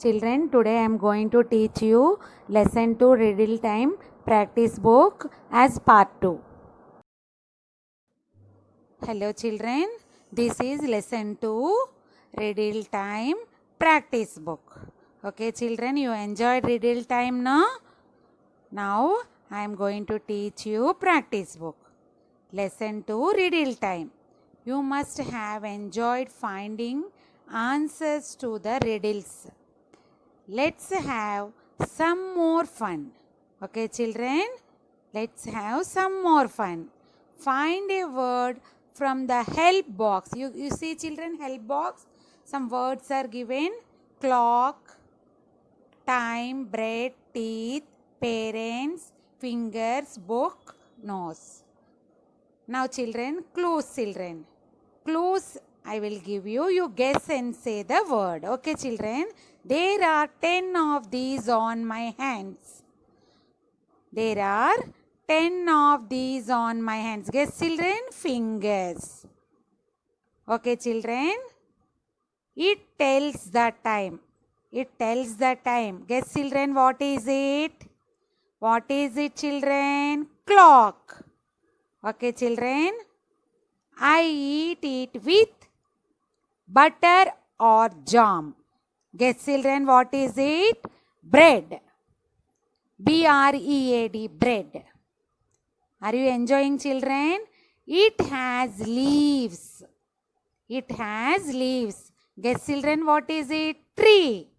Children, today I am going to teach you lesson 2 riddle time practice book as part 2. Hello children, this is lesson 2 riddle time practice book. Okay children, you enjoyed riddle time now? Now I am going to teach you practice book. Lesson 2 riddle time. You must have enjoyed finding answers to the riddles. Let's have some more fun. Okay, children? Let's have some more fun. Find a word from the help box. You see, children, help box? Some words are given. Clock, time, bread, teeth, parents, fingers, book, nose. Now, children, clues, children. Clues I will give you. You guess and say the word. Okay, children? There are 10 of these on my hands. There are 10 of these on my hands. Guess, children? Fingers. Okay, children? It tells the time. It tells the time. Guess, children, what is it? What is it, children? Clock. Okay, children? I eat it with butter or jam. Guess, children, what is it? Bread. B-R-E-A-D, bread. Are you enjoying, children? It has leaves. It has leaves. Guess, children, what is it? Tree.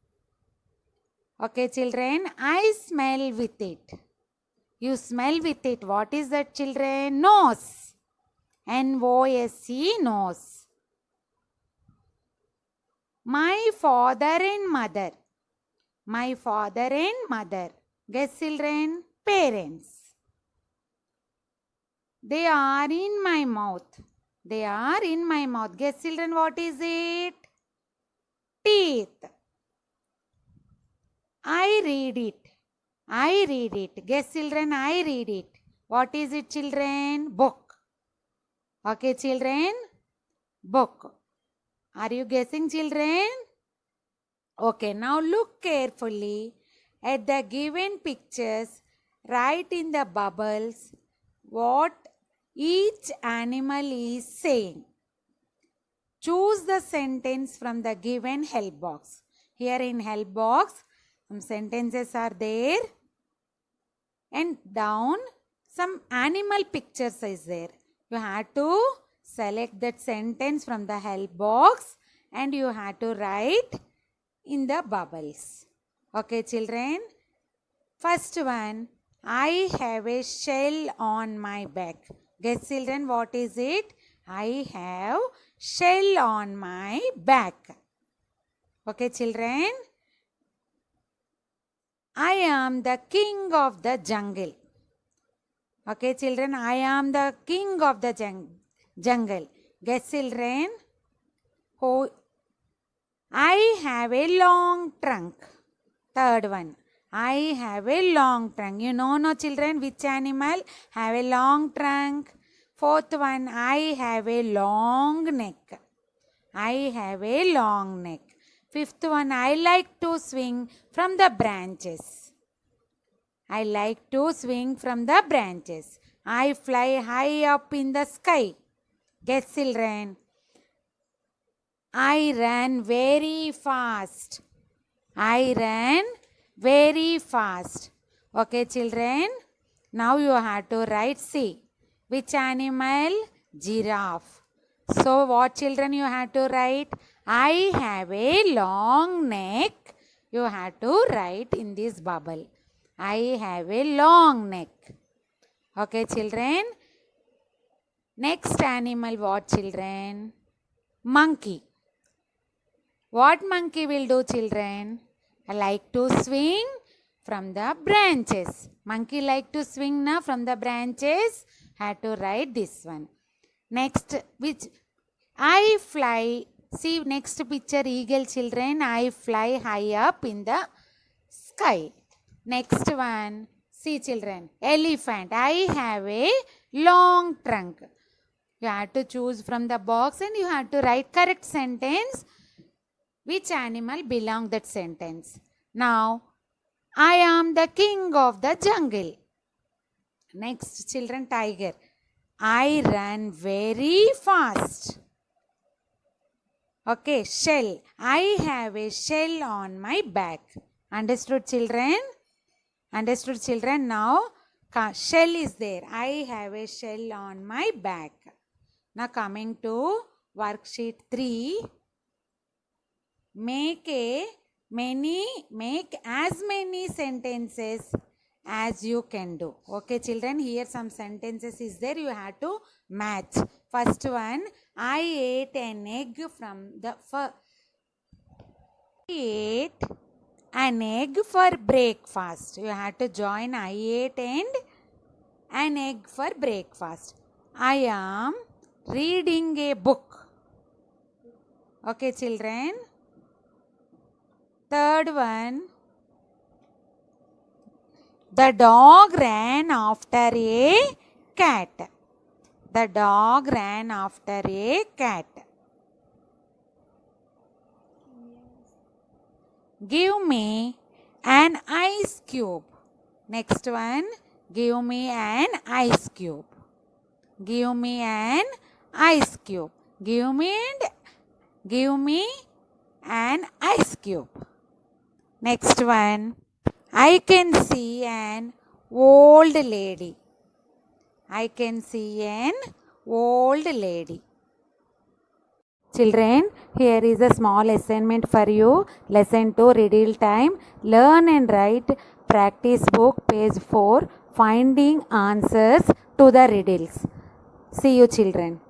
Okay, children, I smell with it. You smell with it. What is that, children? Nose. N-O-S-E, nose. My father and mother. My father and mother. Guess, children? Parents. They are in my mouth. They are in my mouth. Guess, children, what is it? Teeth. I read it. I read it. Guess, children, I read it. What is it, children? Book. Okay, children? Book. Are you guessing, children? Okay, now look carefully at the given pictures. Write in the bubbles what each animal is saying. Choose the sentence from the given help box. Here in help box, some sentences are there. And down, some animal pictures is there. You have to select that sentence from the help box and you have to write in the bubbles. Okay, children? First one, I have a shell on my back. Guess, children, what is it? I have shell on my back. Okay, children? I am the king of the jungle. Okay, children, I am the king of the jungle. Guess, children? Oh, I have a long trunk. Third one, I have a long trunk. You know, no, children, which animal have a long trunk? Fourth one, I have a long neck. I have a long neck. Fifth one, I like to swing from the branches. I like to swing from the branches. I fly high up in the sky. Guess, children? I ran very fast. I ran very fast. Okay, children? Now you have to write C. Which animal? Giraffe. So, what, children, you have to write? I have a long neck. You have to write in this bubble. I have a long neck. Okay, children? Next animal, what, children? Monkey. What monkey will do, children? I like to swing from the branches. Monkey like to swing now from the branches. Had to write this one. Next, which I fly. See, next picture, eagle, children. I fly high up in the sky. Next one, see, children, elephant. I have a long trunk. You have to choose from the box and you have to write correct sentence Which animal belong that sentence? Now, I am the king of the jungle. Next, children, tiger. I run very fast. Okay, shell. I have a shell on my back. Understood, children? Understood, children? Now, shell is there. I have a shell on my back. Now, coming to worksheet 3. Make as many sentences as you can do. Okay, children, here some sentences is there. You have to match. First one, I ate an egg from the I ate an egg for breakfast. You have to join I ate and an egg for breakfast. I am reading a book. Okay, children. Third one, the dog ran after a cat. The dog ran after a cat. Give me an ice cube. Next one, give me an ice cube. Give me an ice cube. Give me an ice cube. Next one, I can see an old lady. I can see an old lady. Children, here is a small assignment for you. Lesson 2, riddle time. Learn and write practice book, page 4. Finding answers to the riddles. See you, children.